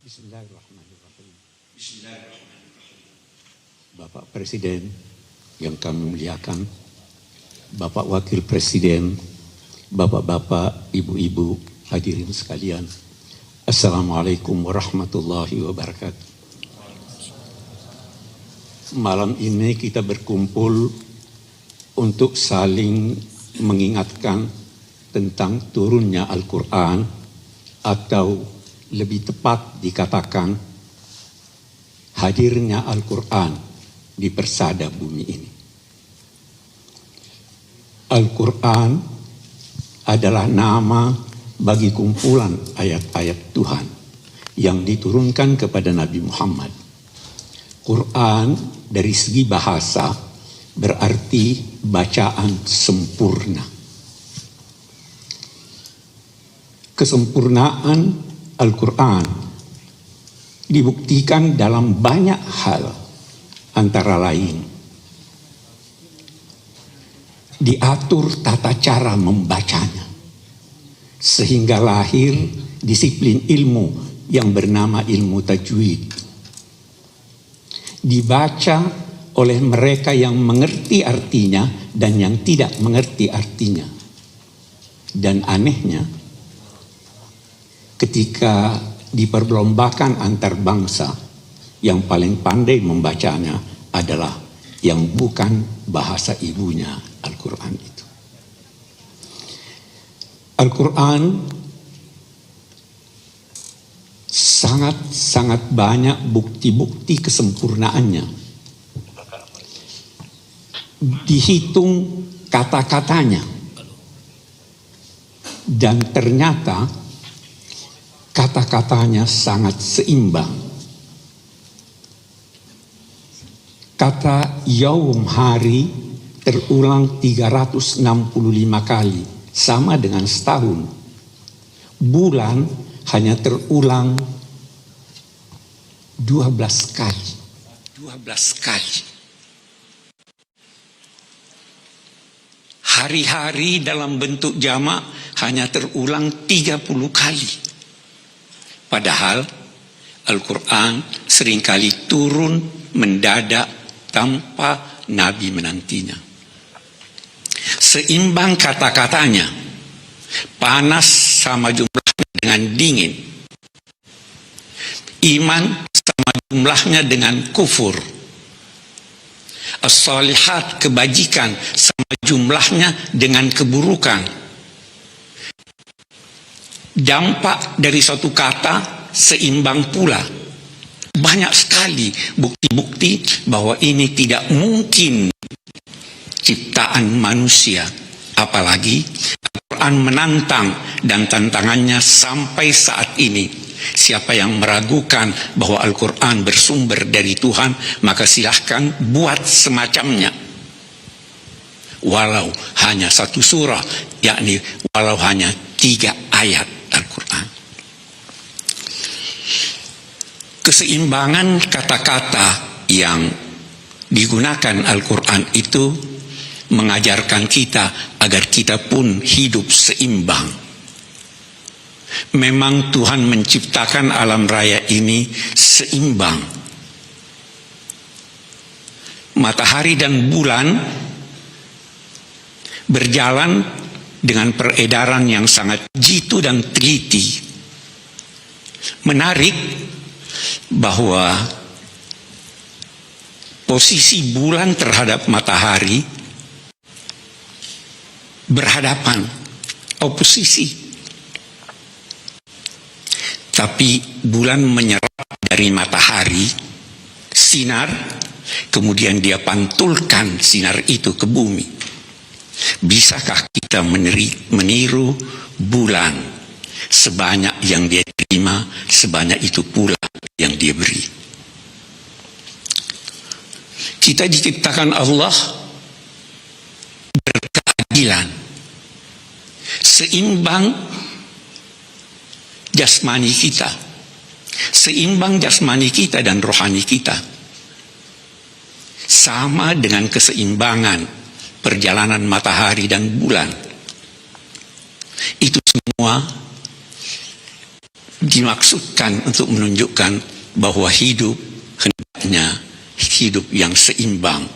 Bismillahirrahmanirrahim. Bapak Presiden yang kami muliakan, Bapak Wakil Presiden, Bapak-bapak, Ibu-ibu, hadirin sekalian. Assalamualaikum warahmatullahi wabarakatuh. Malam ini kita berkumpul untuk saling mengingatkan tentang turunnya Al-Quran, atau lebih tepat dikatakan hadirnya Al-Quran di persada bumi ini. Al-Quran adalah nama bagi kumpulan ayat-ayat Tuhan yang diturunkan kepada Nabi Muhammad. Quran dari segi bahasa berarti bacaan sempurna. Kesempurnaan Al-Quran dibuktikan dalam banyak hal, antara lain diatur tata cara membacanya sehingga lahir disiplin ilmu yang bernama ilmu tajwid. Dibaca oleh mereka yang mengerti artinya dan yang tidak mengerti artinya. Dan anehnya, ketika diperlombakan antar bangsa, yang paling pandai membacanya adalah yang bukan bahasa ibunya Al-Quran itu. Al-Quran sangat banyak bukti-bukti kesempurnaannya. Dihitung kata-katanya, dan ternyata kata-katanya sangat seimbang. Kata yaum hari terulang 365 kali, sama dengan setahun. Bulan hanya terulang 12 kali. 12 kali. Hari-hari dalam bentuk jamak hanya terulang 30 kali. Padahal Al-Quran seringkali turun mendadak tanpa Nabi menantinya. Seimbang kata-katanya, panas sama jumlahnya dengan dingin, iman sama jumlahnya dengan kufur, as-salihat kebajikan sama jumlahnya dengan keburukan. Dampak dari suatu kata seimbang pula. Banyak sekali bukti-bukti bahwa ini tidak mungkin ciptaan manusia. Apalagi Al-Quran menantang, dan tantangannya sampai saat ini. Siapa yang meragukan bahwa Al-Quran bersumber dari Tuhan, maka silahkan buat semacamnya. Walau hanya satu surah, yakni walau hanya 3 ayat Al-Quran. Keseimbangan kata-kata yang digunakan Al-Quran itu mengajarkan kita agar kita pun hidup seimbang. Memang Tuhan menciptakan alam raya ini seimbang. Matahari dan bulan berjalan dengan peredaran yang sangat jitu dan teliti. Menarik bahwa posisi bulan terhadap matahari berhadapan, oposisi. Tapi bulan menyerap dari matahari sinar, kemudian dia pantulkan sinar itu ke bumi. Bisakah kita meniru bulan? Sebanyak yang dia terima, sebanyak itu pula yang dia beri. Kita diciptakan Allah berkeadilan, seimbang jasmani kita, seimbang jasmani kita dan rohani kita, sama dengan keseimbangan perjalanan matahari dan bulan. Itu semua dimaksudkan untuk menunjukkan bahwa hidup hendaknya hidup yang seimbang.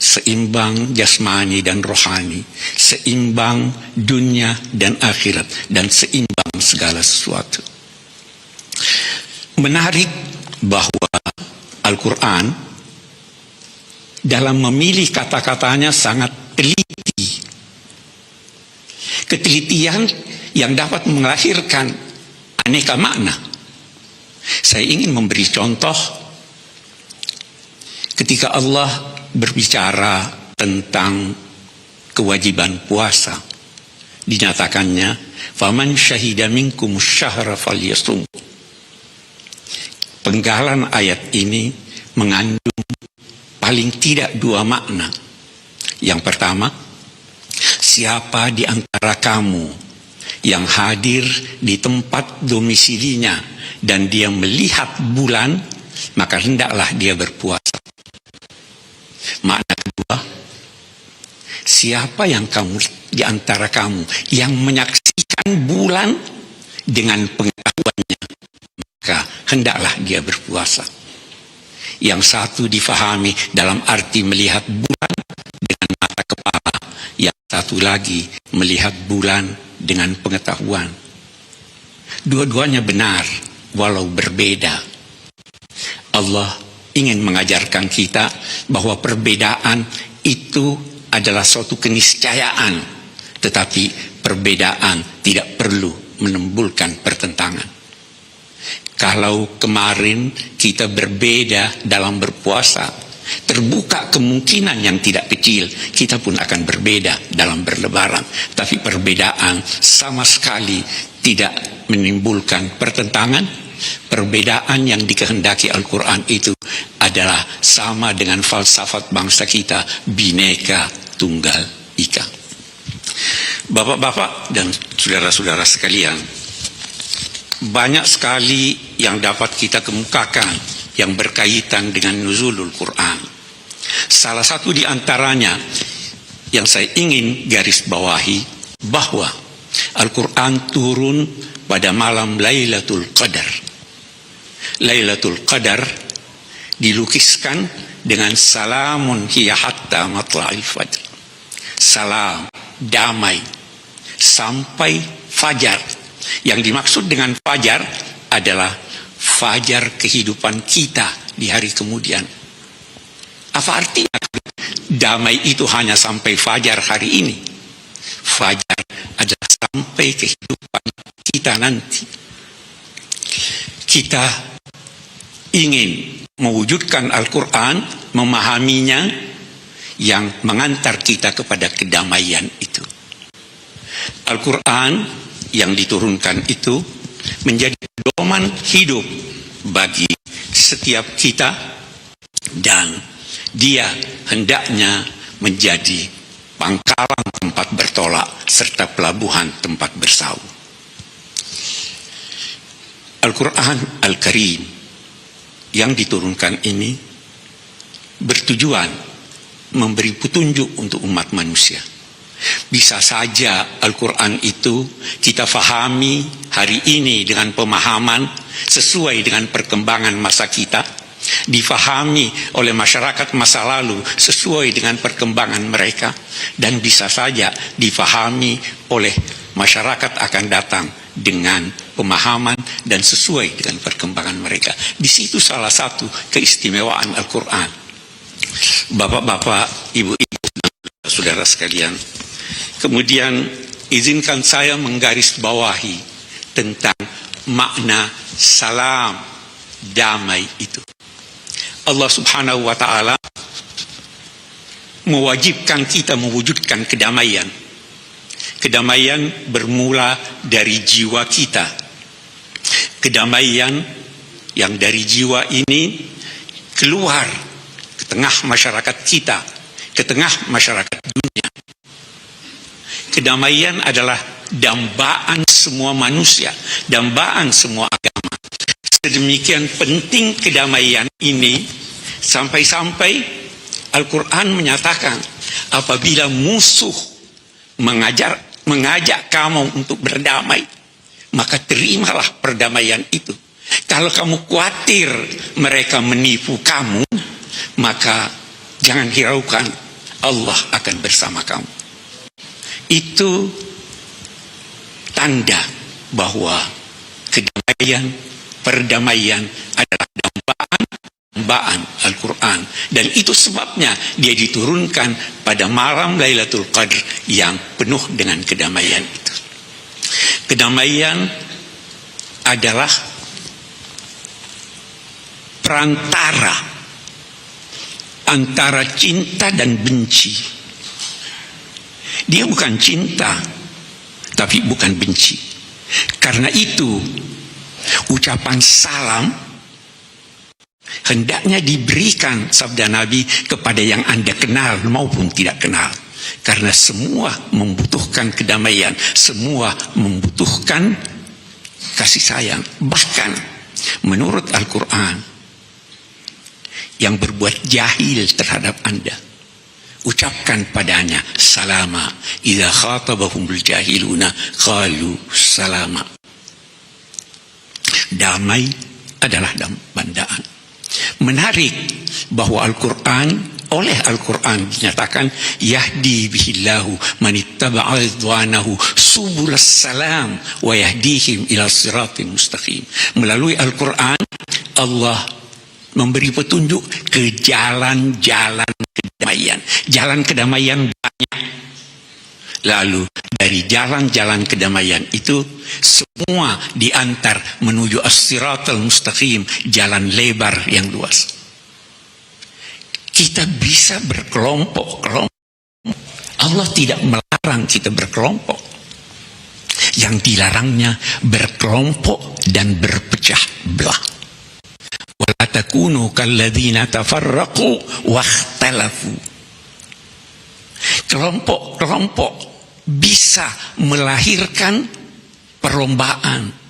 Seimbang jasmani dan rohani, seimbang dunia dan akhirat, dan seimbang segala sesuatu. Menarik bahwa Al-Quran dalam memilih kata-katanya sangat teliti. Ketelitian yang dapat melahirkan aneka makna. Saya ingin memberi contoh ketika Allah berbicara tentang kewajiban puasa. Dinyatakannya, "Faman syahida minkum syahra falyasum." Penggalan ayat ini mengandung paling tidak dua makna. Yang pertama, siapa di antara kamu yang hadir di tempat domisilinya dan dia melihat bulan, maka hendaklah dia berpuasa. Makna kedua, siapa yang kamu di antara kamu yang menyaksikan bulan dengan pengetahuannya, maka hendaklah dia berpuasa. Yang satu difahami dalam arti melihat bulan dengan mata kepala, yang satu lagi melihat bulan dengan pengetahuan. Dua-duanya benar, walau berbeda. Allah ingin mengajarkan kita bahwa perbedaan itu adalah suatu keniscayaan, tetapi perbedaan tidak perlu menimbulkan pertentangan. Kalau kemarin kita berbeda dalam berpuasa, terbuka kemungkinan yang tidak kecil kita pun akan berbeda dalam berlebaran, tapi perbedaan sama sekali tidak menimbulkan pertentangan. Perbedaan yang dikehendaki Al-Quran itu adalah sama dengan falsafat bangsa kita, Bhinneka Tunggal Ika. Bapak-bapak dan saudara-saudara sekalian, banyak sekali yang dapat kita kemukakan yang berkaitan dengan nuzulul Quran. Salah satu di antaranya yang saya ingin garis bawahi, bahwa Al-Quran turun pada malam Lailatul Qadar. Lailatul Qadar dilukiskan dengan salamun hiya hatta matla'il fajr. Salam, damai, sampai fajar. Yang dimaksud dengan fajar adalah fajar kehidupan kita di hari kemudian. Apa artinya? Damai itu hanya sampai fajar hari ini. Fajar adalah sampai kehidupan kita nanti. Kita ingin mewujudkan Al-Quran, memahaminya, yang mengantar kita kepada kedamaian itu. Al-Quran yang diturunkan itu menjadi pedoman hidup bagi setiap kita, dan dia hendaknya menjadi pangkalan tempat bertolak serta pelabuhan tempat bersauh. Al-Quran Al-Karim yang diturunkan ini bertujuan memberi petunjuk untuk umat manusia. Bisa saja Al-Quran itu kita fahami hari ini dengan pemahaman sesuai dengan perkembangan masa kita, difahami oleh masyarakat masa lalu sesuai dengan perkembangan mereka, dan bisa saja difahami oleh masyarakat akan datang dengan pemahaman dan sesuai dengan perkembangan mereka. Di situ salah satu keistimewaan Al-Quran. Bapak-bapak, ibu-ibu, saudara sekalian, kemudian izinkan saya menggarisbawahi tentang makna salam, damai itu. Allah Subhanahu wa Ta'ala mewajibkan kita mewujudkan kedamaian. Kedamaian bermula dari jiwa kita. Kedamaian yang dari jiwa ini keluar ke tengah masyarakat kita, ke tengah masyarakat dunia. Kedamaian adalah dambaan semua manusia, dambaan semua agama. Sedemikian penting kedamaian ini sampai-sampai Al-Quran menyatakan apabila musuh mengajak kamu untuk berdamai, maka terimalah perdamaian itu. Kalau kamu khawatir mereka menipu kamu, maka jangan hiraukan, Allah akan bersama kamu. Itu tanda bahwa kedamaian, perdamaian adalah dambaan Al-Quran. Dan itu sebabnya dia diturunkan pada malam Lailatul Qadar yang penuh dengan kedamaian itu. Kedamaian adalah perantara antara cinta dan benci. Dia bukan cinta, tapi bukan benci. Karena itu, ucapan salam hendaknya diberikan sabda Nabi kepada yang Anda kenal maupun tidak kenal. Karena semua membutuhkan kedamaian, semua membutuhkan kasih sayang. Bahkan menurut Al-Quran, yang berbuat jahil terhadap Anda, ucapkan padanya salama. Idza khatabahumul jahiluna qalu salama. Damai adalah bandaan. Menarik bahwa oleh Al-Quran dinyatakan yahdi bihillahu man ittaba'a ridwanahu subulas salam wa yahdihim ila siratin mustaqim. Melalui Al-Quran Allah memberi petunjuk ke jalan-jalan kedamaian. Jalan kedamaian banyak. Lalu dari jalan-jalan kedamaian itu semua diantar menuju as-siratal mustaqim, jalan lebar yang luas. Kita bisa berkelompok-kelompok. Allah tidak melarang kita berkelompok. Yang dilarangnya berkelompok dan berpecah belah. Wala takunu kalladzina tafarraqu wakhtalafu. Kelompok-kelompok bisa melahirkan perlombaan.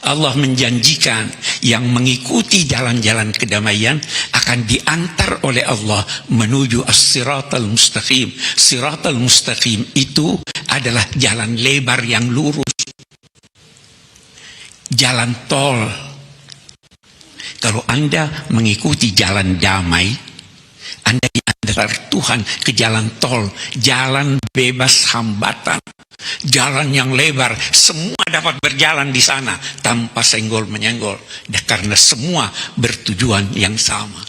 Allah menjanjikan yang mengikuti jalan-jalan kedamaian akan diantar oleh Allah menuju as-siratal mustaqim. Siratal mustaqim itu adalah jalan lebar yang lurus. Jalan tol. Kalau Anda mengikuti jalan damai, Anda diantar Tuhan ke jalan tol, jalan bebas hambatan. Jalan yang lebar, semua dapat berjalan di sana tanpa senggol-menyenggol, karena semua bertujuan yang sama.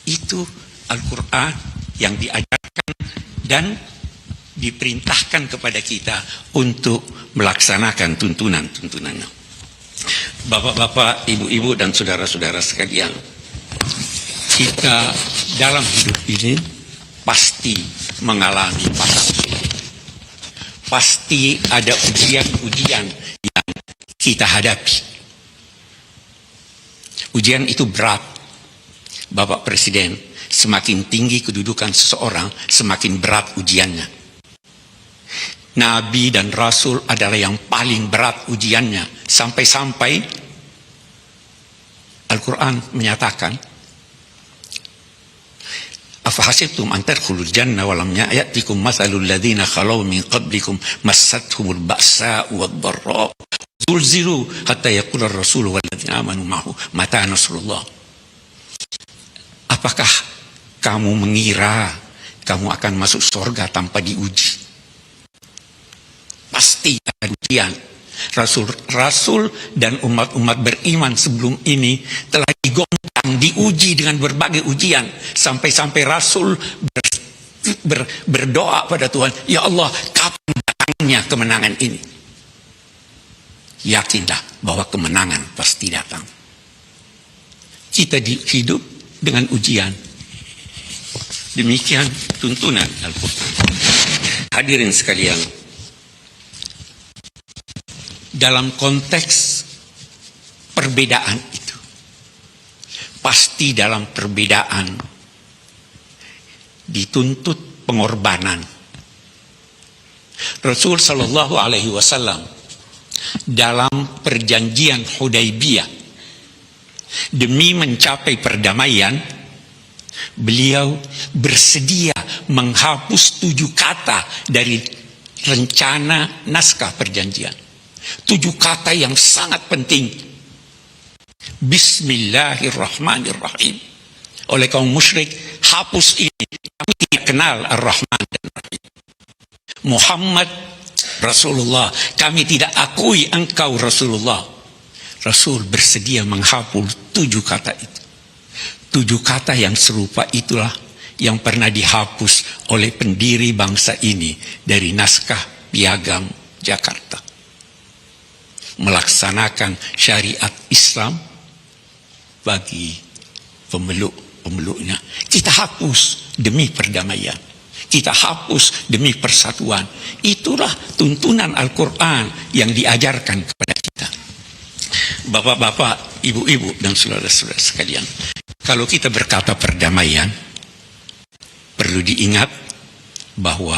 Itu Al-Quran yang diajarkan dan diperintahkan kepada kita untuk melaksanakan tuntunan-tuntunannya. Bapak-bapak, ibu-ibu, dan saudara-saudara sekalian, kita dalam hidup ini pasti mengalami pasang surut. Pasti ada ujian-ujian yang kita hadapi. Ujian itu berat. Bapak Presiden, semakin tinggi kedudukan seseorang, semakin berat ujiannya. Nabi dan Rasul adalah yang paling berat ujiannya. Sampai-sampai Al-Quran menyatakan, afahasibtum an tadkhulul janna wa lam ya'tikum mathalul ladzina khalaw min qablikum massathumul ba'sa'u wad-dharra'u zulzilu hatta yaqula ar-rasulu wal ladzina amanu ma'ahu mata nasrullah. Apakah kamu mengira kamu akan masuk surga tanpa diuji? Pasti ada ujian. Rasul dan umat-umat beriman sebelum ini telah digoncang, diuji dengan berbagai ujian. Sampai-sampai Rasul berdoa pada Tuhan, ya Allah, kapan datangnya kemenangan ini? Yakinlah bahwa kemenangan pasti datang. Kita hidup dengan ujian. Demikian tuntunan Al-Quran. Hadirin sekalian, dalam konteks perbedaan itu, pasti dalam perbedaan dituntut pengorbanan. Rasul Shallallahu Alaihi Wasallam dalam perjanjian Hudaybiyah demi mencapai perdamaian, beliau bersedia menghapus 7 kata dari rencana naskah perjanjian. 7 kata yang sangat penting. Bismillahirrahmanirrahim. Oleh kaum musyrik, hapus ini. Kami tidak kenal Ar-Rahman dan Rahim. Muhammad Rasulullah, kami tidak akui engkau Rasulullah. Rasul bersedia menghapus 7 kata itu. 7 kata yang serupa itulah yang pernah dihapus oleh pendiri bangsa ini dari naskah Piagam Jakarta. Melaksanakan syariat Islam bagi pemeluk-pemeluknya. Kita hapus demi perdamaian. Kita hapus demi persatuan. Itulah tuntunan Al-Quran yang diajarkan kepada kita. Bapak-bapak, ibu-ibu, dan saudara-saudara sekalian, kalau kita berkata perdamaian, perlu diingat bahwa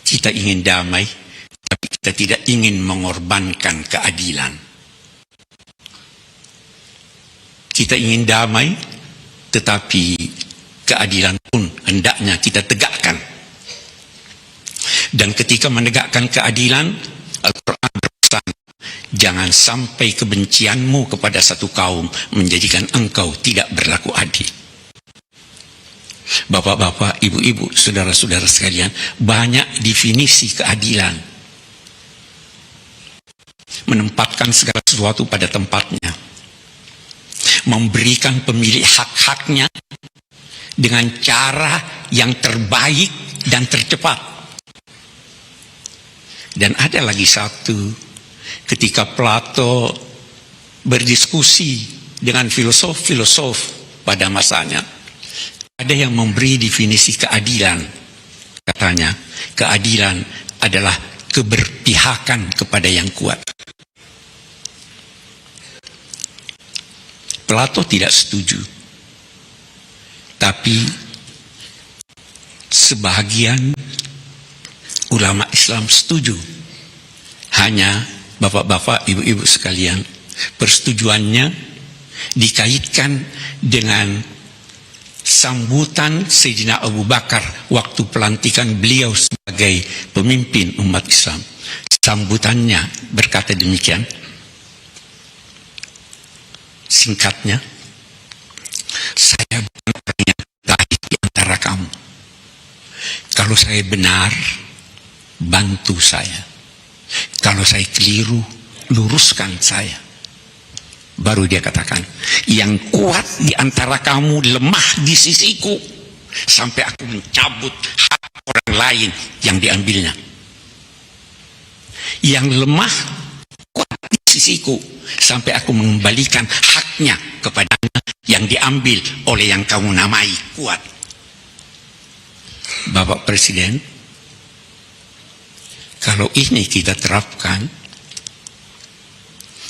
kita ingin damai, tapi kita tidak ingin mengorbankan keadilan. Kita ingin damai, tetapi keadilan pun hendaknya kita tegakkan. Dan ketika menegakkan keadilan, Al-Quran berpesan, jangan sampai kebencianmu kepada satu kaum menjadikan engkau tidak berlaku adil. Bapak-bapak, ibu-ibu, saudara-saudara sekalian, banyak definisi keadilan. Menempatkan segala sesuatu pada tempatnya. Memberikan pemilik hak-haknya dengan cara yang terbaik dan tercepat. Dan ada lagi satu, ketika Plato berdiskusi dengan filosof-filosof pada masanya, ada yang memberi definisi keadilan. Katanya, keadilan adalah keberpihakan kepada yang kuat. Plato tidak setuju. Tapi sebahagian ulama Islam setuju. Hanya bapak-bapak, ibu-ibu sekalian, persetujuannya dikaitkan dengan sambutan Sayyidina Abu Bakar waktu pelantikan beliau sebagai pemimpin umat Islam. Sambutannya berkata demikian, singkatnya, saya bukan orang yang baik di antara kamu. Kalau saya benar, bantu saya. Kalau saya keliru, luruskan saya. Baru dia katakan, yang kuat di antara kamu lemah di sisiku, sampai aku mencabut hak orang lain yang diambilnya. Yang lemah kuat di sisiku, sampai aku mengembalikan haknya kepadanya yang diambil oleh yang kamu namai kuat. Bapak Presiden, kalau ini kita terapkan,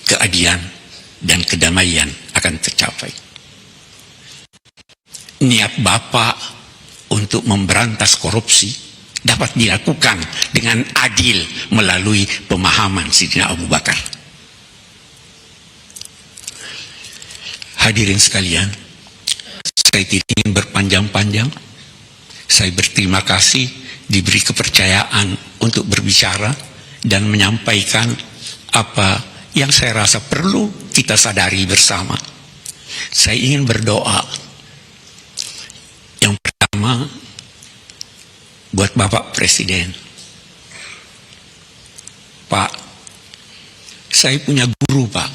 keadilan dan kedamaian akan tercapai. Niat Bapak untuk memberantas korupsi dapat dilakukan dengan adil melalui pemahaman Sayyidina Abu Bakar. Hadirin sekalian, saya tidak ingin berpanjang-panjang. Saya berterima kasih diberi kepercayaan untuk berbicara dan menyampaikan apa yang saya rasa perlu kita sadari bersama. Saya ingin berdoa. Yang pertama, buat Bapak Presiden. Pak, saya punya guru, Pak.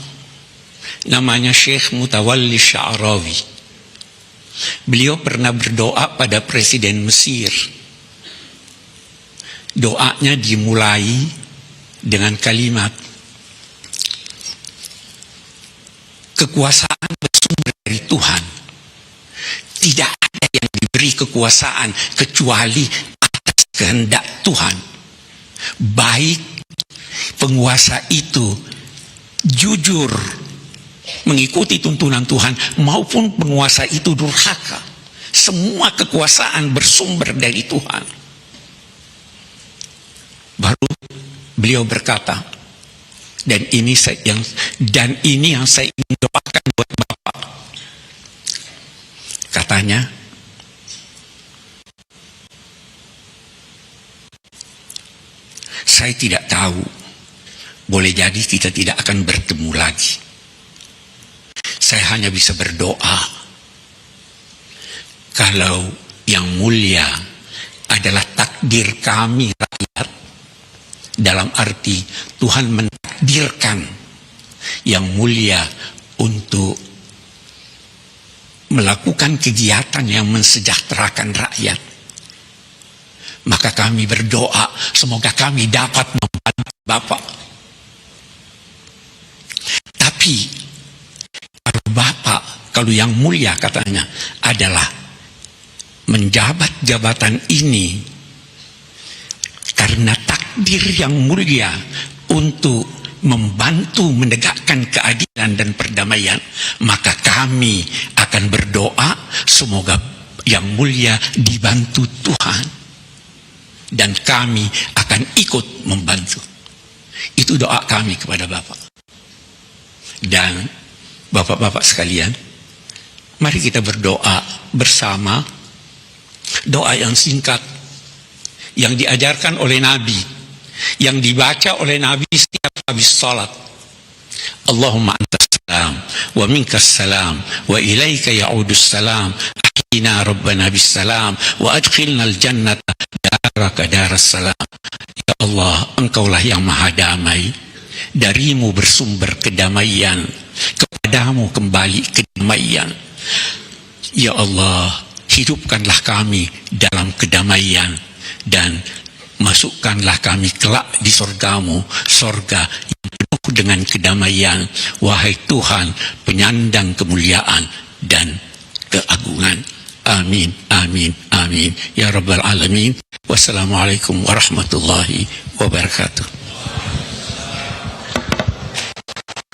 Namanya Syekh Mutawalli Sya'rawi. Beliau pernah berdoa pada Presiden Mesir. Doanya dimulai dengan kalimat, kekuasaan bersumber dari Tuhan. Tidak ada yang diberi kekuasaan kecuali atas kehendak Tuhan. Baik penguasa itu jujur mengikuti tuntunan Tuhan maupun penguasa itu durhaka, semua kekuasaan bersumber dari Tuhan. Baru beliau berkata, dan ini yang saya ingin doakan buat Bapak. Katanya, saya tidak tahu boleh jadi kita tidak akan bertemu lagi. Saya hanya bisa berdoa, kalau yang mulia adalah takdir kami rakyat, dalam arti Tuhan mentakdirkan yang mulia untuk melakukan kegiatan yang mensejahterakan rakyat, maka kami berdoa semoga kami dapat membantu Bapak. Tapi kalau yang mulia katanya adalah menjabat jabatan ini karena takdir yang mulia untuk membantu menegakkan keadilan dan perdamaian, maka kami akan berdoa semoga yang mulia dibantu Tuhan dan kami akan ikut membantu. Itu doa kami kepada Bapak. Dan Bapak-bapak sekalian, mari kita berdoa bersama doa yang singkat yang diajarkan oleh Nabi, yang dibaca oleh Nabi setiap habis salat. Allahumma antas salam wa minkas salam wa ilaika ya'udus salam, ahyina rabbana bis salam wa adkhilna al jannata daraka daras salam. Ya Allah, Engkaulah yang maha damai, darimu bersumber kedamaian, kepadamu kembali kedamaian. Ya Allah, hidupkanlah kami dalam kedamaian dan masukkanlah kami kelak di surgamu, surga yang penuh dengan kedamaian. Wahai Tuhan, penyandang kemuliaan dan keagungan. Amin, amin, amin. Ya Rabbal Alamin. Wassalamualaikum warahmatullahi wabarakatuh.